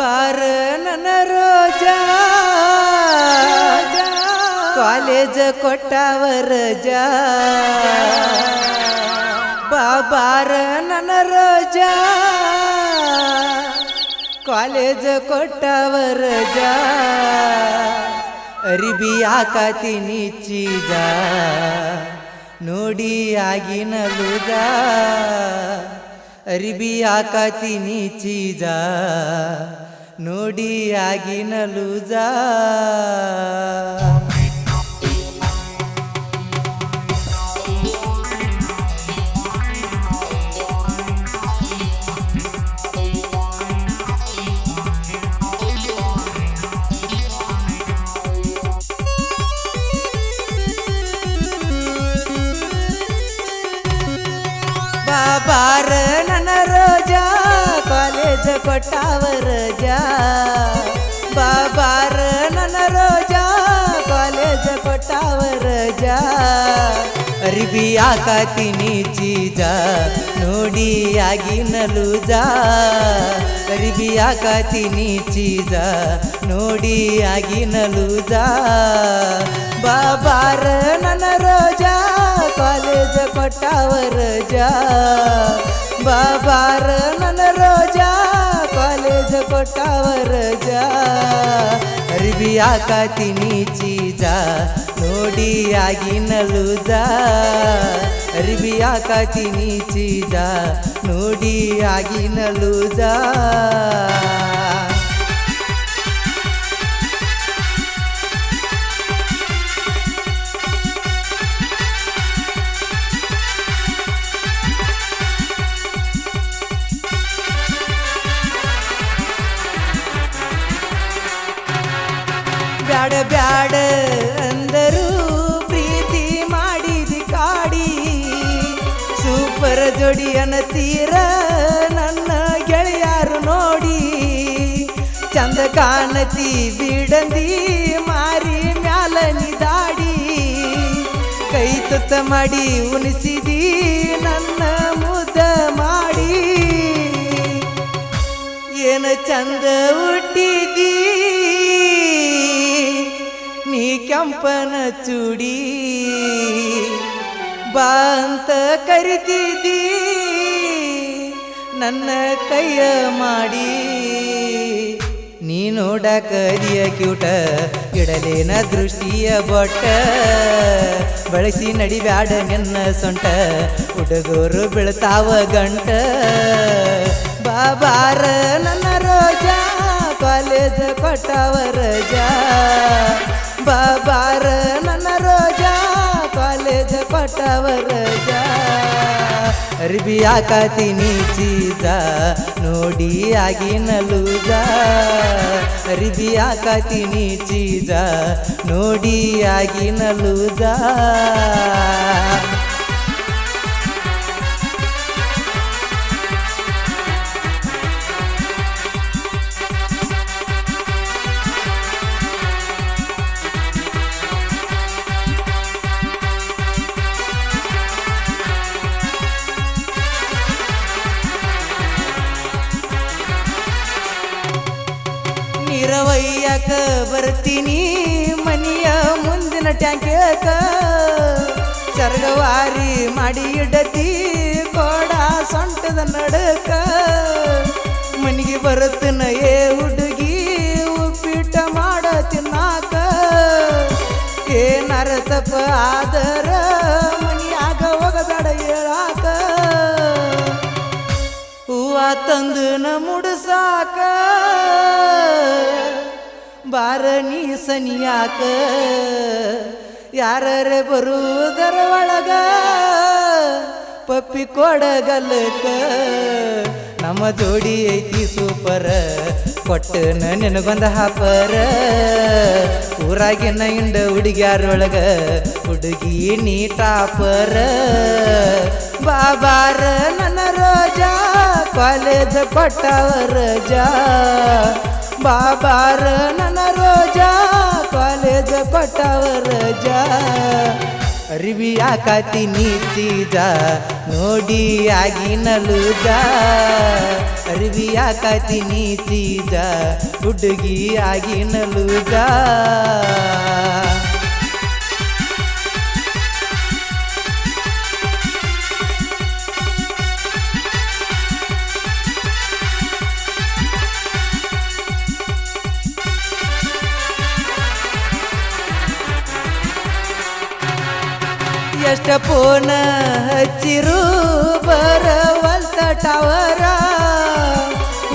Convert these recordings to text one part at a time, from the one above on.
ಬಾಬಾರ ನನ್ನ ರೋಜಾ ಕಾಲೇಜ್ ಕೊಟ್ಟವ ರಜಾ ಬಾಬಾರ ನನ್ನ ರೋಜಾ ಕಾಲೇಜ್ ಕೊಟ್ಟವ ರಜಾ ಅರಿಬಿ ಹಾಕತೀನಿ ಚೀಜ ನೋಡಿ ಆಗಿನ ಲೂಜ ಅರಿಬಿ ಹಾಕತೀನಿ ಚೀಜ ನೋಡಿ ಆಗಿನ ಲೂಜ ಬಾಬಾರ ನನ್ನ ರೋಜಾ ಕಾಲೇಜ್ ಕೊಟ್ಟವ ರಜಾ ಬಾಬಾರ ನನ್ನ ರೋಜಾ ಕಾಲೇಜ್ ಕೊಟ್ಟವ ರಜಾ ಅರಿಬಿ ಹಾಕತೀನಿ ಚೀಜ ನೋಡಿ ಆಗಿನ ಲೂಜ ಅರಿಬಿ ಹಾಕತೀನಿ ಚೀಜ ನೋಡಿ ಆಗಿನ ಲೂಜ ಬಾಬಾರ ನನ್ನ ರೋಜಾ ಕಾಲೇಜ್ ಕೊಟ್ಟವ ರಜಾ ಬಾಬಾರ ನನ್ನ ರೋಜಾ ಕಾಲೇಜ್ ಕೊಟ್ಟವ ರಜಾ ಅರಿಬಿ ಹಾಕತೀನಿ ಚೀಜ ನೋಡಿ ಆಗಿನ ಲೂಜ ಅರಿಬಿ ಹಾಕತೀನಿ ಚೀಜ ನೋಡಿ ಆಗಿನ ಲೂಜ ಬ್ಯಾಡ ಬ್ಯಾಡ ಅಂದರು ಪ್ರೀತಿ ಮಾಡಿದಿ ಕಾಡಿ ಸೂಪರ್ ಜೋಡಿ ಅನ್ನತೀರ ನನ್ನ ಗೆಳೆಯರು ನೋಡಿ ಚಂದ ಕಾಣತಿ ಬಿಡಂದಿ ಮಾರಿ ಮ್ಯಾಲ ನಿದಾಡಿ ಕೈ ತುತ್ತ ಮಾಡಿ ಉಣಿಸಿದಿ ನನ್ನ ಮುದ್ದ ಮಾಡಿ ಏನು ಚಂದ ಹುಟ್ಟಿದಿ ನೀ ಕೆಂಪನ ಚೂಡಿ ಬಾ ಅಂತ ಕರಿತಿದ್ದಿ ನನ್ನ ಕೈಯ ಮಾಡಿ ನೀ ನೋಡಕ ಅದಿಯ ಕ್ಯೂಟ ಇಡಲೇನ ದೃಷ್ಟಿಯ ಬೊಟ್ಟ ಬಳಸಿ ನಡಿಬ್ಯಾಡ ನಿನ್ನ ಸೊಂಟ ಹುಡುಗರು ಬೀಳ್ತಾವ ಗಂಟ ಬಾಬಾರ ನನ್ನ ರೋಜಾ ಕಾಲೇಜ್ ಕೊಟ್ಟವ ರಜಾ ಬಾಬಾರ ನನ್ನ ರೋಜಾ ಕಾಲೇಜ್ ಕೊಟ್ಟವ ರಜಾ ಅರಿಬಿ ಹಾಕತೀನಿ ಚೀಜ ನೋಡಿ ಆಗಿನ ಲೂಜ ಅರಿಬಿ ಹಾಕತೀನಿ ಚೀಜ ನೋಡಿ ಆಗಿನ ಲೂಜ ನೀರವಯ್ಯಕ ಬರ್ತೀನಿ ಮನಿಯ ಮುಂದಿನ ಟ್ಯಾಂಕ್ಯಾಕ ಸರ್ಗವಾರಿ ಮಾಡಿ ಇಡತಿ ಕೋಡ ಸೊಂಟದ ನಡಕ ಮನಿಗೆ ಬರುತ್ತನ ಏ ಹುಡುಗಿ ಉಪ್ಪಿಟ್ಟ ಮಾಡ ತಿನ್ನಾಕ ಏನಾರ ತಪ್ಪ ಆದರ ಮನಿಯಾಗ ಹೋಗಬೇಡ ಹೇಳಾಕ ಹೂವ ತಂದು ನ ಮುಡ್ಸಾಕ ಬಾರ ನೀ ಸನಿಯಾಕ ಯಾರರೆ ಬರುವುದರ ಒಳಗ ಪಪ್ಪಿ ಕೊಡಗಲಕ ನಮ್ಮ ಜೋಡಿ ಐತಿ ಸೂಪರ ಕೊಟ್ಟನ ನೆನಗೊಂದ ಹಾಪರ ಊರಾಗಿನ ಇಂಡ ಹುಡುಗ್ಯಾರೊಳಗ ಹುಡುಗಿ ನೀ ಟಾಪರ ಬಾಬಾರ ನನ್ನ ರೋಜಾ ಕಾಲೇಜ್ ಕೊಟ್ಟವ ರಜಾ ಬಾಬಾರ ನನ್ನ ರೋಜಾ ಕಾಲೇಜ್ ಕೊಟ್ಟವ ರಜಾ ಅರಿವಿ ಹಾಕತೀನಿ ಚೀಜ ನೋಡಿ ಆಗಿನ ಲೂಜ ಅರಿವಿ ಹಾಕತೀನಿ ಚೀಜ ಹುಡುಗಿ ಆಗಿನ ಲೂಜ ಎಷ್ಟ ಫೋನ ಹಚ್ಚಿರು ಬರವಲ್ತ ಟವರ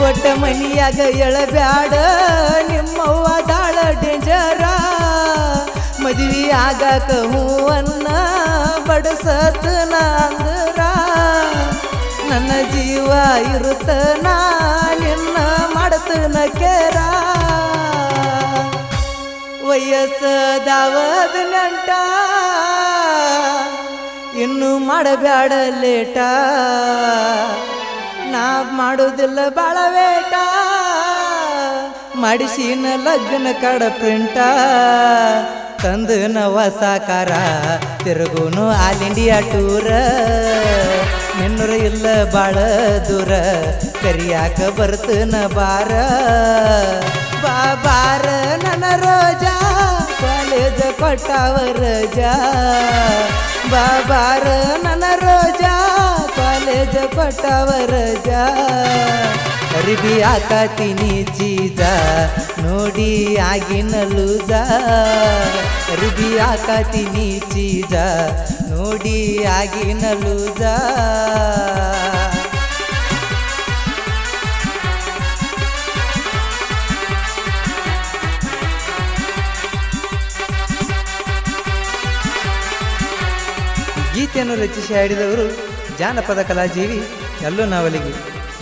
ಒಟ್ಟ ಮನಿಯಾಗ ಎಳಬ್ಯಾಡ ನಿಮ್ಮವ್ವ ದಾಳ ಡೇಂಜರ ಮದ್ವಿ ಆಗಾಕ ಹೂವನ್ನ ಬಡಸತನ ಅಂದ್ರ ನನ್ನ ಜೀವ ಇರುತ್ತನ ನಿನ್ನ ಮಾಡತನ ಕೇರ ವಯಸ್ಸದಾವದ ನೆಂಟ ಇನ್ನು ಮಾಡಬ್ಯಾಡ ಲೇಟ ನಾ ಮಾಡೋದಿಲ್ಲ ಬಾಳ ವೇಟ ಮಾಡಿಸಿನ ಲಗ್ನ ಕಡ ಪ್ರಿಂಟ ತಂದನ ಹೊಸ ಕಾರ ತಿರುಗುನು ಆಲ್ ಇಂಡಿಯಾ ಟೂರ ನಿನ್ನೂರ ಇಲ್ಲ ಬಾಳ ದೂರ ಕರಿಯಾಕ ಬರ್ತನ ಬಾರ ಬಾರ ನನ್ನ ರೋಜಾ ಕಾಲೇಜ ಕೊಟ್ಟಾವ ರಜಾ ಬಾರ ನನ್ನ ರೋಜಾ ಕಾಲೇಜ ಕೊಟ್ಟಾವ ರಜಾ ಅರಿವಿ ಹಾಕತೀನಿ ಚೀಜ ನೋಡಿ ಆಗಿನ ಲೂಜ ಅರಿವಿ ಹಾಕತೀನಿ ಚೀಜ ನೋಡಿ ಆಗಿನ ಲೂಜ ಗೀತೆಯನ್ನು ರಚಿಸಿ ಹಾಡಿದವರು ಜಾನಪದ ಕಲಾಜೀವಿ ಯಲ್ಲೋ ನಾವಲಿಗಿ.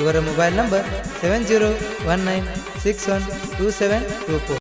ಇವರ ಮೊಬೈಲ್ ನಂಬರ್ 7019612724.